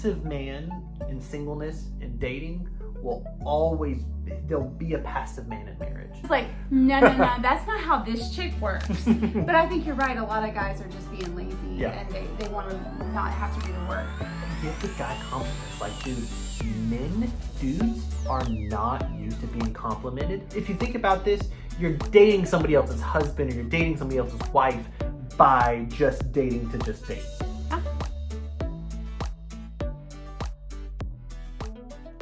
passive man in singleness and dating there'll be a passive man in marriage. It's like, no, that's not how this chick works. But I think you're right. A lot of guys are just being lazy and they want to not have to do the work. Give the guy compliments. Like, dudes are not used to being complimented. If you think about this, you're dating somebody else's husband or you're dating somebody else's wife by just dating to just date.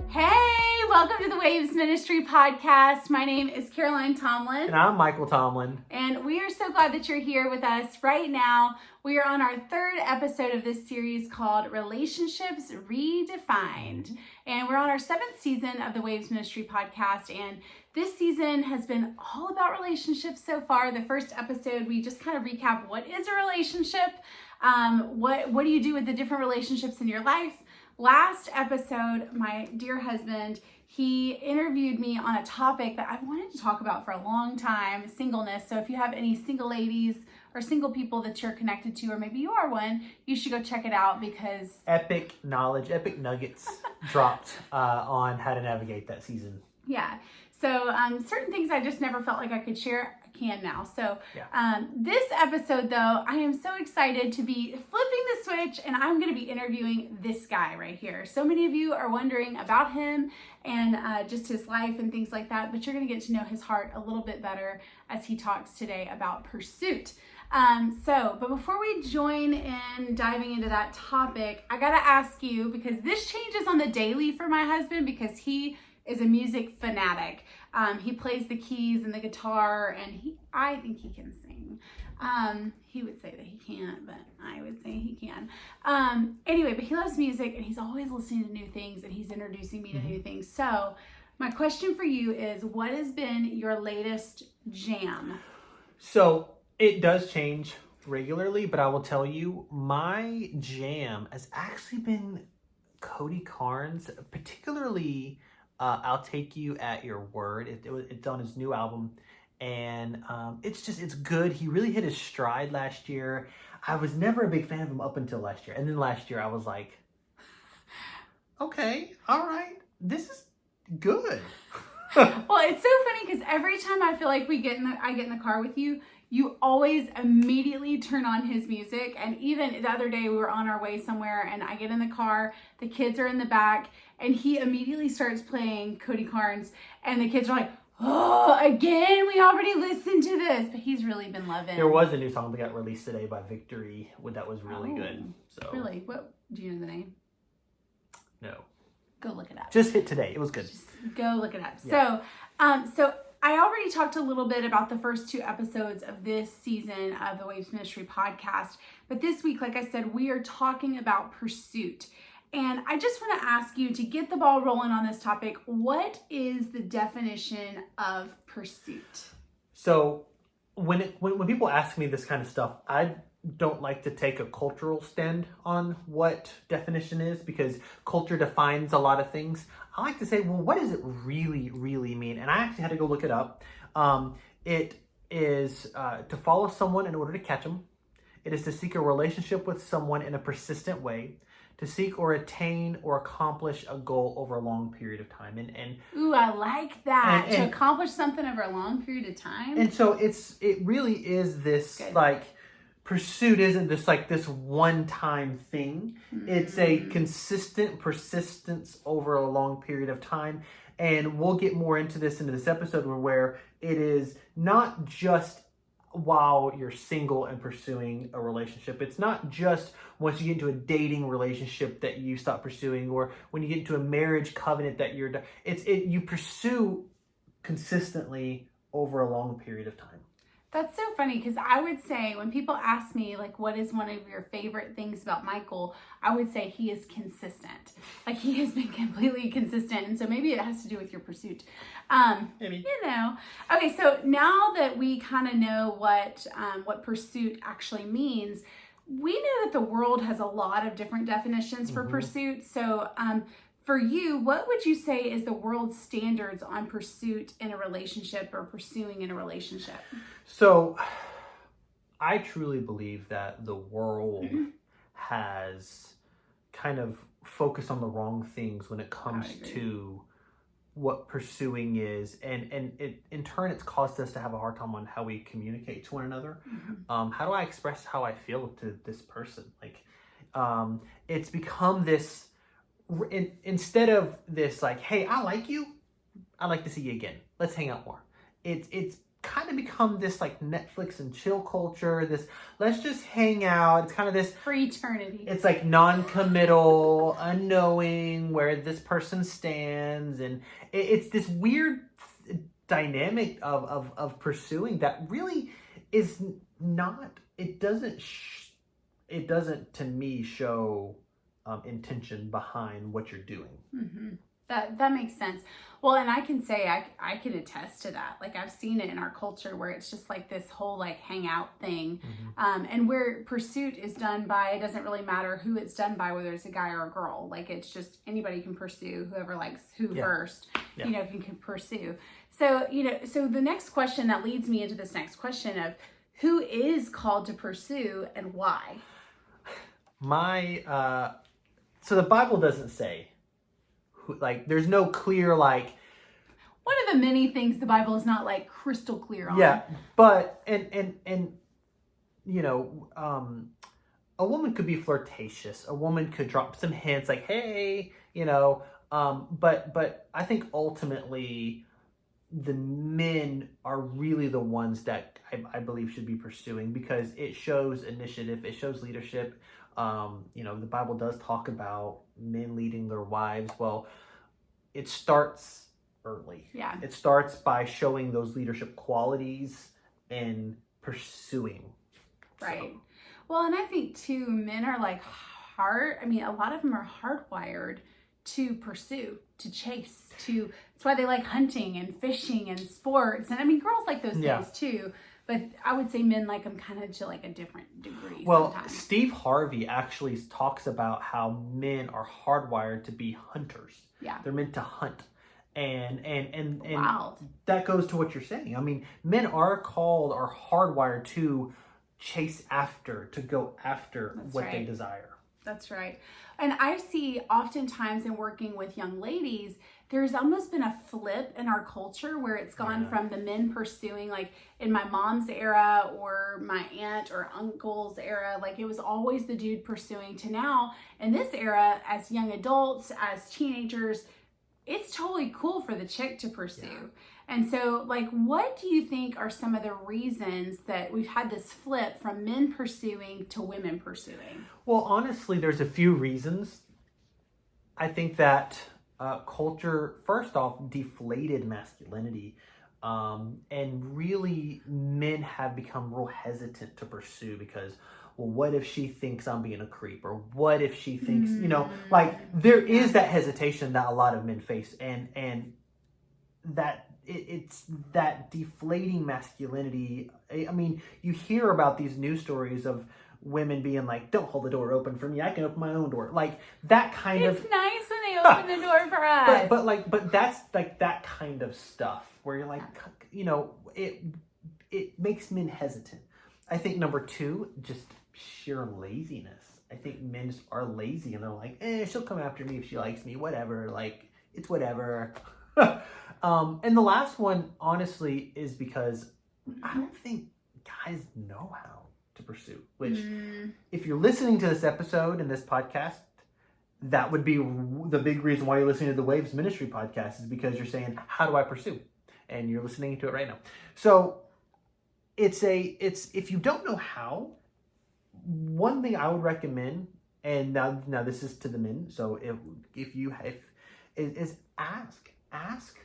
Hey, welcome to the Waves Ministry podcast. My name is Caroline Tomlin. And I'm Michael Tomlin. And we are so glad that you're here with us right now. We are on our third episode of this series called Relationships Redefined. And we're on our 7th season of the Waves Ministry podcast. And this season has been all about relationships so far. The first episode, we just kind of recap what is a relationship, what do you do with the different relationships in your life. Last episode, my dear husband, he interviewed me on a topic that I've wanted to talk about for a long time, singleness. So if you have any single ladies or single people that you're connected to, or maybe you are one, you should go check it out because... Epic nuggets dropped on how to navigate that season. Yeah. So certain things I just never felt like I could share. I can now. So this episode, though, I am so excited to be flipping the switch and I'm going to be interviewing this guy right here. So many of you are wondering about him and just his life and things like that, but you're going to get to know his heart a little bit better as he talks today about pursuit. But before we join in diving into that topic, I got to ask you, because this changes on the daily for my husband because he is a music fanatic. He plays the keys and the guitar, and I think he can sing. He would say that he can't, but I would say he can. Anyway, but he loves music, and he's always listening to new things, and he's introducing me to new things. So my question for you is, what has been your latest jam? So it does change regularly, but I will tell you, my jam has actually been Cody Carnes, particularly... I'll Take You at Your Word. It's on his new album, and it's good. He really hit his stride last year. I was never a big fan of him up until last year, and then last year I was like, okay, all right, this is good. Well, it's so funny because every time I feel like I get in the car with you, you always immediately turn on his music. And even the other day we were on our way somewhere and I get in the car, the kids are in the back, and he immediately starts playing Cody Carnes, and the kids are like, oh, again, we already listened to this. But he's really been loving. There was a new song that got released today by Victory that was really good. So really? What, do you know the name? No. Go look it up. Just hit today. It was good. Just go look it up. Yeah. So I already talked a little bit about the first 2 episodes of this season of the Waves Ministry podcast. But this week, like I said, we are talking about pursuit. And I just want to ask you, to get the ball rolling on this topic, what is the definition of pursuit? So when people ask me this kind of stuff, I don't like to take a cultural stand on what definition is, because culture defines a lot of things. I like to say, well, what does it really, really mean? And I actually had to go look it up. It is to follow someone in order to catch them. It is to seek a relationship with someone in a persistent way, to seek or attain or accomplish a goal over a long period of time. And ooh, I like that. To accomplish something over a long period of time. And so it really is this pursuit isn't just like this one-time thing. Mm-hmm. It's a consistent persistence over a long period of time. And we'll get more into this episode where it is not just while you're single and pursuing a relationship. It's not just once you get into a dating relationship that you stop pursuing, or when you get into a marriage covenant that you pursue consistently over a long period of time. That's so funny, because I would say, when people ask me, like, what is one of your favorite things about Michael, I would say he is consistent. Like, he has been completely consistent. And so maybe it has to do with your pursuit. Maybe. Okay, so now that we kind of know what pursuit actually means, we know that the world has a lot of different definitions for pursuit. So for you, what would you say is the world's standards on pursuit in a relationship, or pursuing in a relationship? So I truly believe that the world has kind of focus on the wrong things when it comes to what pursuing is, and it in turn it's caused us to have a hard time on how we communicate to one another. How do I express how I feel to this person? Like it's become this instead of this like, hey, I like you, I'd like to see you again, let's hang out more. It's kind of become this like Netflix and chill culture, this let's just hang out. It's kind of this for eternity. It's like non-committal, unknowing where this person stands, and it's this weird dynamic of pursuing that really is not, it doesn't to me show intention behind what you're doing. That makes sense. Well, and I can say I can attest to that. Like I've seen it in our culture where it's just like this whole like hangout thing, and where pursuit is done by, it doesn't really matter who it's done by, whether it's a guy or a girl. Like it's just anybody can pursue, whoever likes who first, you know, can pursue. So, you know, so the next question that leads me into this next question of who is called to pursue and why? So the Bible doesn't say. Like there's no clear like one of the many things the Bible is not like crystal clear on. Yeah, but and you know, a woman could be flirtatious. A woman could drop some hints like, hey, you know, but I think ultimately the men are really the ones that I believe should be pursuing, because it shows initiative, it shows leadership. You know, the Bible does talk about men leading their wives. Well, it starts early. Yeah. It starts by showing those leadership qualities and pursuing. Right. So. Well, and I think too, men are like a lot of them are hardwired to pursue, to chase, that's why they like hunting and fishing and sports. And I mean, girls like those things too. But I would say men like them kind of to like a different degree. Well, sometimes. Steve Harvey actually talks about how men are hardwired to be hunters. Yeah. They're meant to hunt. And wow. That goes to what you're saying. I mean, men are hardwired to chase after, to go after what they desire. That's right. And I see oftentimes in working with young ladies, there's almost been a flip in our culture where it's gone from the men pursuing, like in my mom's era or my aunt or uncle's era, like it was always the dude pursuing, to now in this era as young adults, as teenagers, it's totally cool for the chick to pursue. Yeah. And so, like, what do you think are some of the reasons that we've had this flip from men pursuing to women pursuing? Well, honestly, there's a few reasons. I think that culture, first off, deflated masculinity. And really, men have become real hesitant to pursue because, well, what if she thinks I'm being a creep? Or what if she thinks, you know, like there is that hesitation that a lot of men face. And that it's that deflating masculinity. I mean, you hear about these news stories of women being like, don't hold the door open for me, I can open my own door. Like that kind of. It's nice when they open the door for us. But that's like that kind of stuff where you're like, you know, it makes men hesitant. I think number two, just sheer laziness. I think men just are lazy and they're like, she'll come after me if she likes me, whatever. Like, it's whatever. And the last one, honestly, is because I don't think guys know how to pursue. Which, if you're listening to this episode and this podcast, that would be the big reason why you're listening to the Waves Ministry podcast, is because you're saying, how do I pursue? And you're listening to it right now. So it's if you don't know how, one thing I would recommend, and now this is to the men. So if ask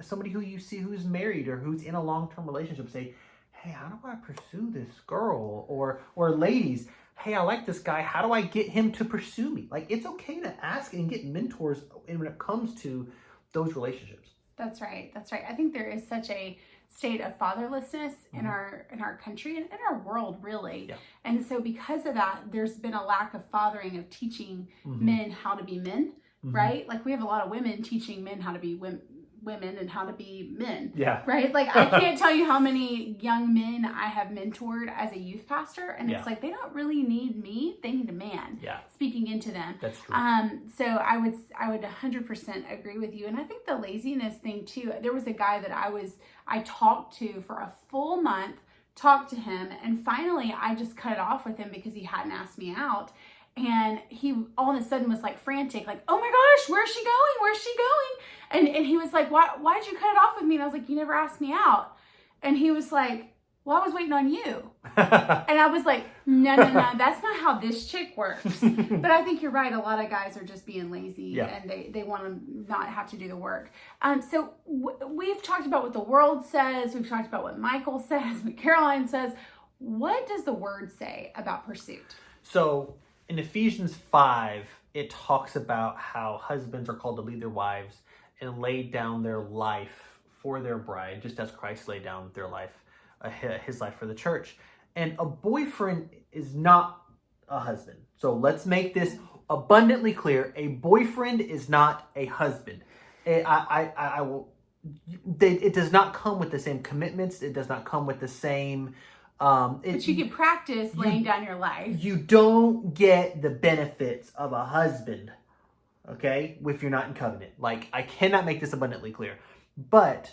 somebody who you see who's married or who's in a long-term relationship. Say, hey, how do I pursue this girl? Or ladies, hey, I like this guy. How do I get him to pursue me? Like, it's okay to ask and get mentors when it comes to those relationships. That's right. I think there is such a state of fatherlessness in our country and in our world, really. Yeah. And so because of that, there's been a lack of fathering, of teaching men how to be men, right? Like we have a lot of women teaching men how to be women and how to be men. Yeah. Right? Like, I can't tell you how many young men I have mentored as a youth pastor. And it's like, they don't really need me. They need a man speaking into them. That's true. So I would 100% agree with you. And I think the laziness thing too, there was a guy that I talked to for a full month, talked to him. And finally I just cut it off with him because he hadn't asked me out. And he all of a sudden was like frantic, like, oh my gosh, where's she going? Where's she going? And he was like, why'd you cut it off with me? And I was like, you never asked me out. And he was like, well, I was waiting on you. And I was like, no, that's not how this chick works. But I think you're right. A lot of guys are just being lazy and they want to not have to do the work. So we've talked about what the world says. We've talked about what Michael says, what Caroline says. What does the word say about pursuit? So in Ephesians 5, it talks about how husbands are called to lead their wives and lay down their life for their bride, just as Christ laid down their life, his life for the church. And a boyfriend is not a husband. So let's make this abundantly clear. A boyfriend is not a husband. It does not come with the same commitments. It does not come with the same... but you can practice laying down your life. You don't get the benefits of a husband, okay, if you're not in covenant. Like, I cannot make this abundantly clear. But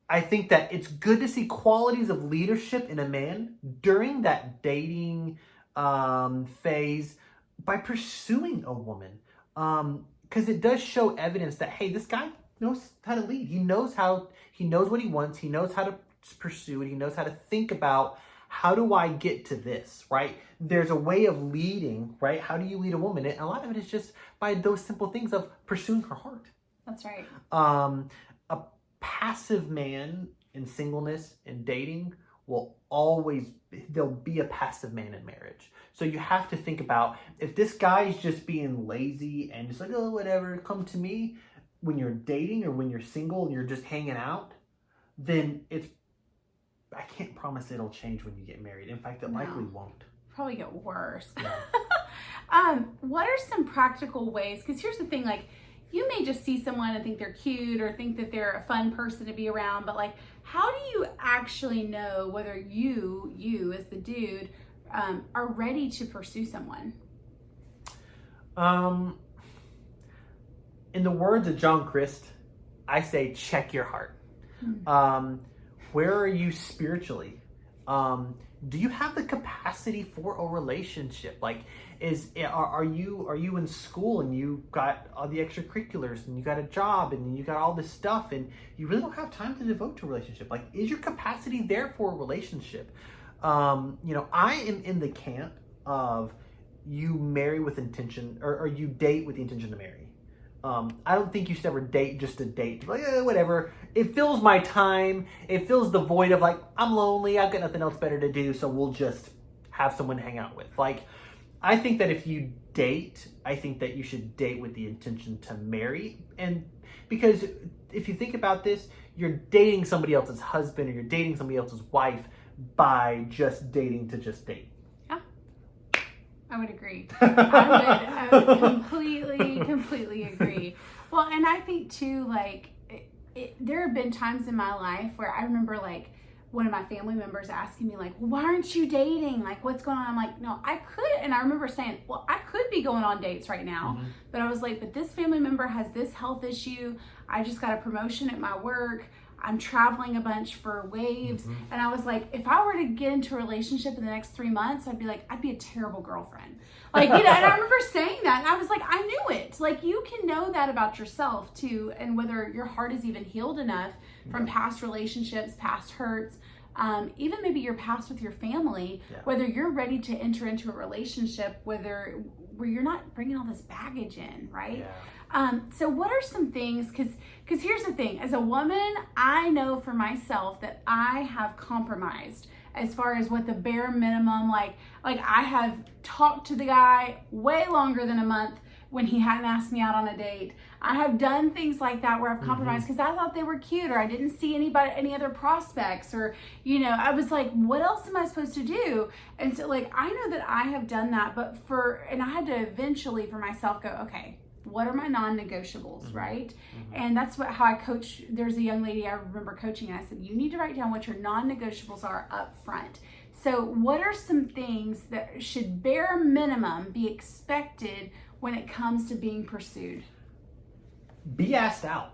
I think that it's good to see qualities of leadership in a man during that dating phase by pursuing a woman. Because it does show evidence that, hey, this guy knows how to lead. He knows what he wants. He knows how to pursue it. He knows how to think about, how do I get to this, right? There's a way of leading, right? How do you lead a woman? And a lot of it is just by those simple things of pursuing her heart. That's right. A passive man in singleness and dating there'll be a passive man in marriage. So you have to think about, if this guy is just being lazy and just like, oh, whatever, come to me, when you're dating or when you're single and you're just hanging out, then I can't promise it'll change when you get married. In fact, it likely won't. Probably get worse. Yeah. What are some practical ways? Because here's the thing, like, you may just see someone and think they're cute or think that they're a fun person to be around, but like, how do you actually know whether you as the dude, are ready to pursue someone? In the words of John Christ, I say, check your heart. Where are you spiritually? Do you have the capacity for a relationship? Like, are you in school and you got all the extracurriculars and you got a job and you got all this stuff and you really don't have time to devote to a relationship? Like, is your capacity there for a relationship? I am in the camp of you marry with intention, or you date with the intention to marry. I don't think you should ever date just to date. Like, whatever. It fills my time. It fills the void of, like, I'm lonely. I've got nothing else better to do, so we'll just have someone to hang out with. Like, I think that if you date, I think that you should date with the intention to marry. And because if you think about this, you're dating somebody else's husband or you're dating somebody else's wife by just dating to just date. I would agree. I would completely agree. Well, and I think too, like, there have been times in my life where I remember, like, one of my family members asking me, like, well, why aren't you dating? Like, what's going on? I'm like, no, I could. And I remember saying, well, I could be going on dates right now. Mm-hmm. But I was like, but this family member has this health issue. I just got a promotion at my work. I'm traveling a bunch for waves. Mm-hmm. And I was like, if I were to get into a relationship in the next 3 months, I'd be a terrible girlfriend. Like, and I remember saying that, and I was like, I knew it. Like, you can know that about yourself too, and whether your heart is even healed enough from past relationships, past hurts, even maybe your past with your family, whether you're ready to enter into a relationship, where you're not bringing all this baggage in, right? Yeah. So what are some things, because here's the thing, as a woman, I know for myself that I have compromised as far as what the bare minimum, like I have talked to the guy way longer than a month when he hadn't asked me out on a date. I have done things like that where I've compromised because I thought they were cute, or I didn't see any other prospects, or, I was like, what else am I supposed to do? And so, like, I know that I have done that, and I had to eventually for myself go, okay, what are my non-negotiables, right? And that's how I coach. There's a young lady I remember coaching, and I said, you need to write down what your non-negotiables are up front. So what are some things that should bare minimum be expected when it comes to being pursued? Be asked out.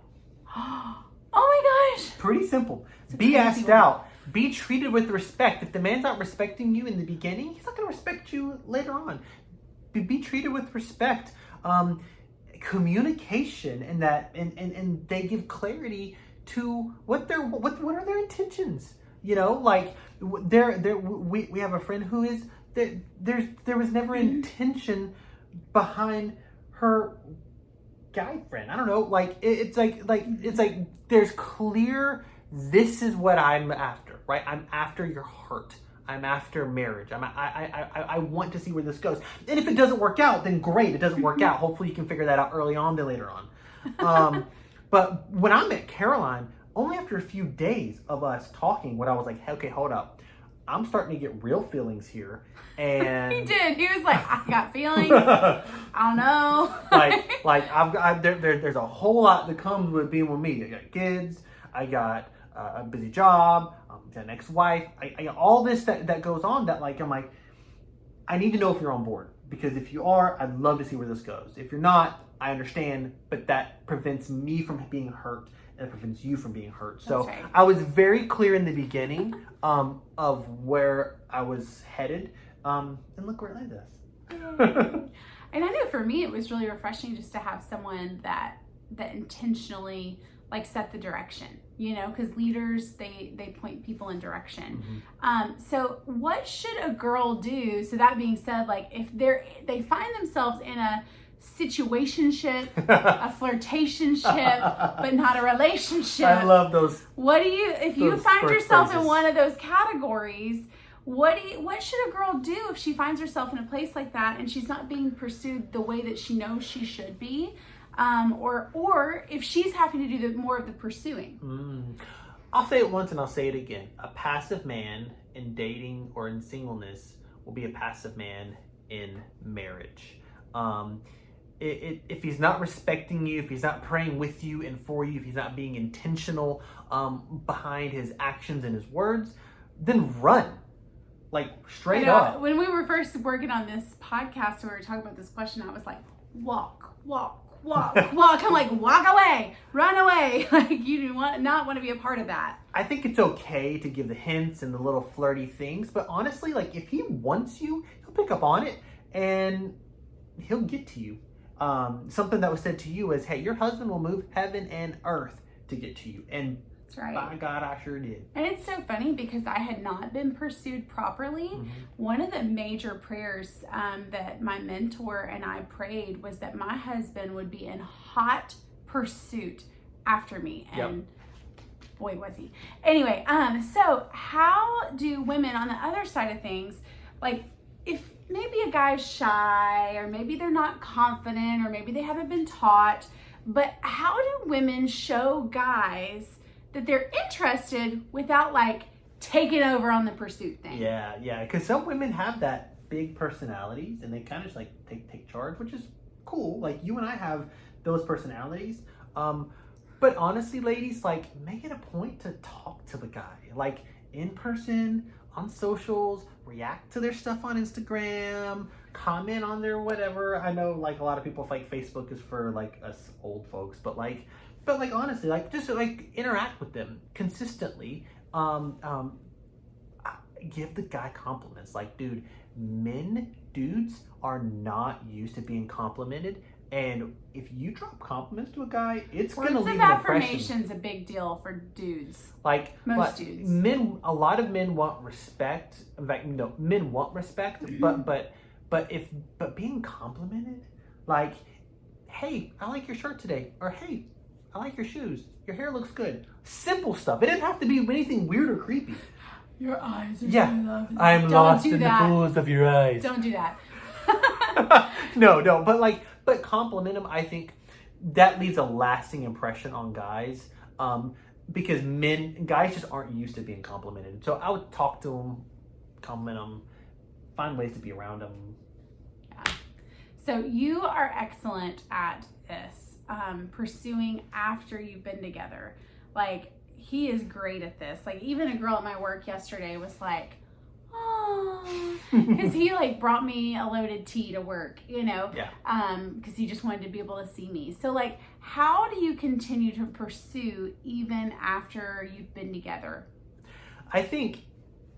Oh my gosh. Pretty simple. Be asked out. Be treated with respect. If the man's not respecting you in the beginning, he's not going to respect you later on. Be treated with respect. Communication and that, and they give clarity to what are their intentions. You know, like we have a friend who is there was never intention behind her guy friend. I don't know, like it's like there's clear, this is what I'm after, right? I'm after your heart. I'm after marriage. I want to see where this goes. And if it doesn't work out, then great. It doesn't work out. Hopefully you can figure that out early on than later on. But when I met Caroline, only after a few days of us talking, when I was like, hey, okay, hold up. I'm starting to get real feelings here. And he did. He was like, I got feelings. I don't know. there's a whole lot that comes with being with me. I got kids. I got a busy job. Got an ex-wife. I got all this that goes on that I'm like, I need to know if you're on board, because if you are, I'd love to see where this goes. If you're not, I understand, but that prevents me from being hurt and it prevents you from being hurt. So right. I was very clear in the beginning of where I was headed, and look where it led us. And I know for me, it was really refreshing just to have someone that intentionally set the direction, because leaders, they point people in direction. So what should a girl do? So that being said, if they find themselves in a situationship, a flirtationship, but not a relationship. I love those. If you find yourself in one of those categories, what should a girl do if she finds herself in a place like that and she's not being pursued the way that she knows she should be? Or if she's having to do more of the pursuing. I'll say it once and I'll say it again. A passive man in dating or in singleness will be a passive man in marriage. If he's not respecting you, if he's not praying with you and for you, if he's not being intentional behind his actions and his words, then run. Straight up. When we were first working on this podcast, we were talking about this question, I was like, walk. I'm like, walk away, run away. You do not want to be a part of that. I think it's okay to give the hints and the little flirty things, but honestly, if he wants you, he'll pick up on it and he'll get to you. Something that was said to you is, hey, your husband will move heaven and earth to get to you. And that's right. By God, I sure did. And it's so funny because I had not been pursued properly. One of the major prayers that my mentor and I prayed was that my husband would be in hot pursuit after me. And boy, was he. Anyway, so how do women on the other side of things, if maybe a guy's shy, or maybe they're not confident, or maybe they haven't been taught, but how do women show guys that they're interested without taking over on the pursuit thing? Yeah, because some women have that big personalities and they kind of just take charge, which is cool. You and I have those personalities. But honestly, ladies, make it a point to talk to the guy, in person, on socials, react to their stuff on Instagram, comment on their whatever. I know a lot of people think Facebook is for us old folks, but honestly, just interact with them consistently. Give the guy compliments. Dude, dudes are not used to being complimented. And if you drop compliments to a guy, it's going to leave an impression. Affirmation's a big deal for dudes. Most dudes. A lot of men want respect. In fact, no, men want respect, but being complimented, hey, I like your shirt today, or hey, I like your shoes. Your hair looks good. Simple stuff. It didn't have to be anything weird or creepy. Your eyes are so lovely. I'm lost in the pools of your eyes. Don't do that. No, but compliment them. I think that leaves a lasting impression on guys, because guys just aren't used to being complimented. So I would talk to them, compliment them, find ways to be around them. Yeah. So you are excellent at this, pursuing after you've been together. Like, he is great at this. Like, even a girl at my work yesterday was like, oh, because he like brought me a loaded tea to work, you know, because he just wanted to be able to see me. So like, how do you continue to pursue even after you've been together? I think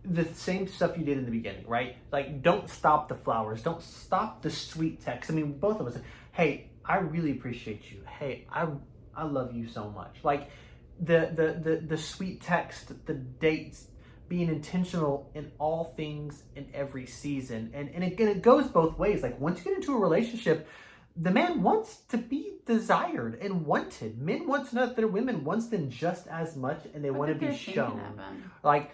the same stuff you did in the beginning, right? Like, don't stop the flowers, don't stop the sweet text. I mean, both of us, hey, I really appreciate you. Hey, I love you so much. Like the sweet text, the dates, being intentional in all things in every season. And it goes both ways. Like, once you get into a relationship, the man wants to be desired and wanted. Men want to know that their women wants them just as much, and they want to be shown. Like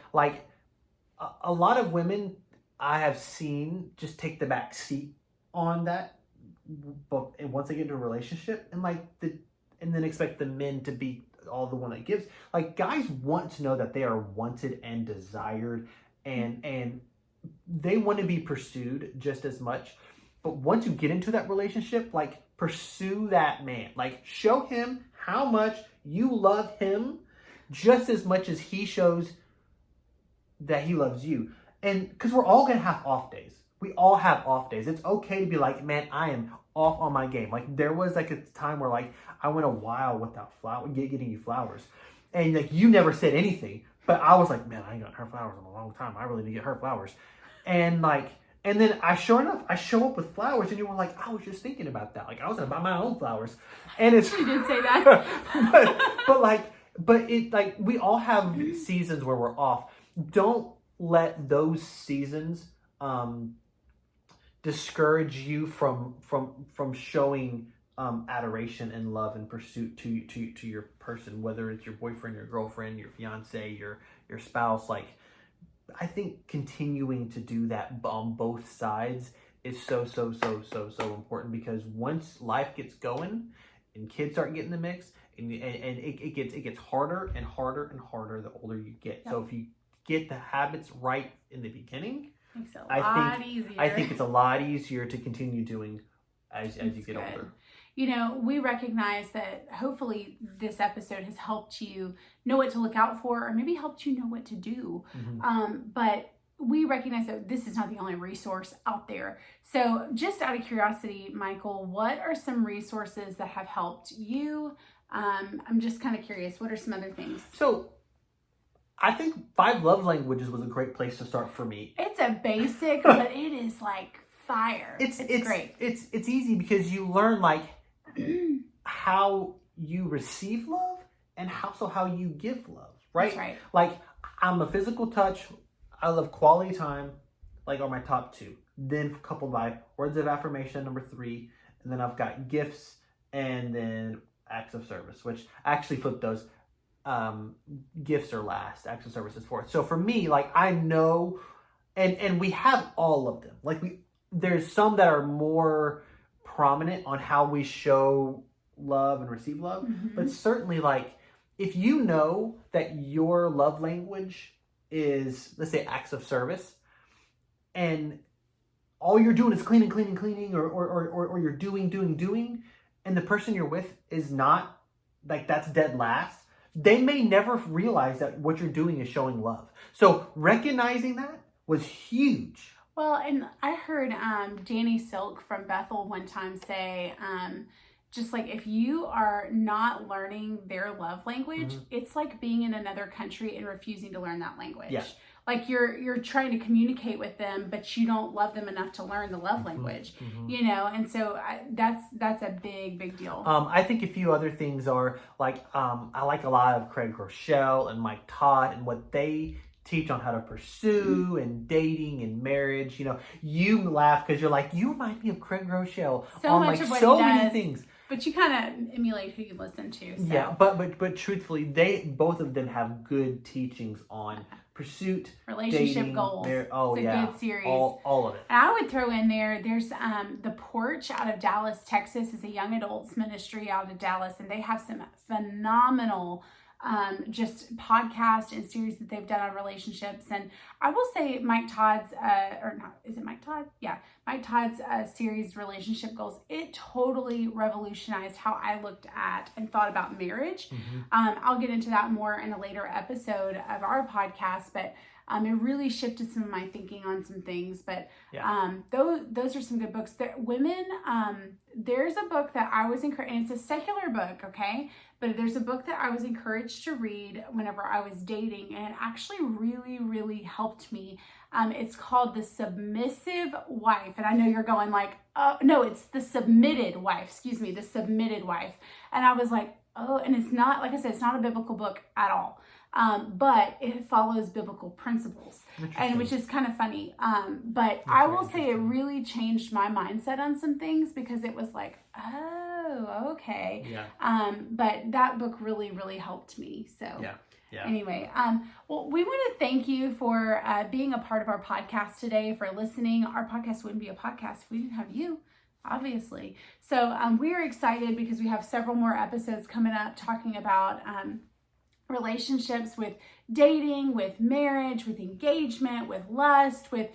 a lot of women I have seen just take the back seat on that, but once they get into a relationship, and then expect the men to be all the one that gives. Like, guys want to know that they are wanted and desired, and they want to be pursued just as much. But once you get into that relationship, like, pursue that man. Like, show him how much you love him just as much as he shows that he loves you. And because we're all going to have off days. We all have off days. It's okay to be like, man, I am off on my game. Like, there was like a time where like I went a while without getting you flowers. And like, you never said anything. But I was like, man, I ain't got her flowers in a long time. I really need to get her flowers. And then sure enough, I show up with flowers, and you were like, I was just thinking about that. Like, I was gonna buy my own flowers. And it's you did say that. but it, like, we all have seasons where we're off. Don't let those seasons discourage you from showing adoration and love and pursuit to your person, whether it's your boyfriend, your girlfriend, your fiance, your spouse. Like, I think continuing to do that on both sides is so important, because once life gets going and kids start getting the mix, and it gets harder and harder and harder the older you get. Yep. So if you get the habits right in the beginning, I think it's a lot easier to continue doing as you get older. You know, we recognize that hopefully this episode has helped you know what to look out for, or maybe helped you know what to do. Mm-hmm. But we recognize that this is not the only resource out there. So just out of curiosity, Michael, what are some resources that have helped you? I'm just kind of curious. What are some other things? So I think 5 Love Languages was a great place to start for me. It's a basic, but it is like fire. It's great. It's easy because you learn like how you receive love and how you give love, right? That's right. Like, I'm a physical touch. I love quality time, like, are my top 2. Then coupled by words of affirmation, number 3. And then I've got gifts, and then acts of service, which I actually flip those. Gifts are last, acts of service is fourth. So for me, like, I know, and we have all of them. Like, there's some that are more prominent on how we show love and receive love. Mm-hmm. But certainly, like, if you know that your love language is, let's say, acts of service, and all you're doing is cleaning, or you're doing, and the person you're with is not, like, that's dead last, they may never realize that what you're doing is showing love. So recognizing that was huge. Well, and I heard Danny Silk from Bethel one time say, just like, if you are not learning their love language, mm-hmm. it's like being in another country and refusing to learn that language. Yeah. Like, you're trying to communicate with them, but you don't love them enough to learn the love language, mm-hmm. you know? And so that's a big deal. I think a few other things are like, I like a lot of Craig Rochelle and Mike Todd and what they teach on how to pursue mm-hmm. and dating and marriage. You know, you laugh because you're like, you remind me of Craig Rochelle on like so many things. But you kind of emulate who you listen to. So. Yeah, but truthfully, both of them have good teachings on pursuit, relationship dating, goals. It's a good series. All of it. And I would throw in there's The Porch out of Dallas, Texas, is a young adults ministry out of Dallas, and they have some phenomenal just podcast and series that they've done on relationships. And I will say Mike Todd's, Mike Todd? Yeah. Mike Todd's series, Relationship Goals, it totally revolutionized how I looked at and thought about marriage. I'll get into that more in a later episode of our podcast, but it really shifted some of my thinking on some things. But those are some good books. There's a book that I was encouraged, and it's a secular book, okay? But there's a book that I was encouraged to read whenever I was dating, and it actually really, really helped me. It's called The Submissive Wife. And I know you're going like, oh, no, it's The Submitted Wife. Excuse me, The Submitted Wife. And I was like, oh, and it's not, like I said, it's not a biblical book at all. But it follows biblical principles, and which is kind of funny. But I will say it really changed my mindset on some things, because it was like, oh, okay. Yeah. But that book really, really helped me. So anyway, well, we want to thank you for being a part of our podcast today, for listening. Our podcast wouldn't be a podcast if we didn't have you, obviously. So we're excited because we have several more episodes coming up talking about relationships, with dating, with marriage, with engagement, with lust, with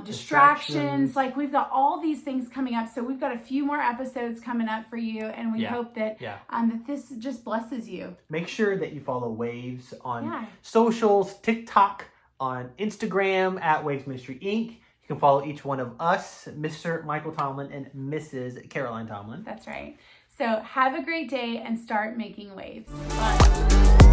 distractions. Like, we've got all these things coming up. So we've got a few more episodes coming up for you, and we hope that that this just blesses you. Make sure that you follow Waves on socials, TikTok, on Instagram at Waves Ministry Inc. You can follow each one of us, Mr. Michael Tomlin and Mrs. Caroline Tomlin. That's right. So have a great day and start making waves. Bye.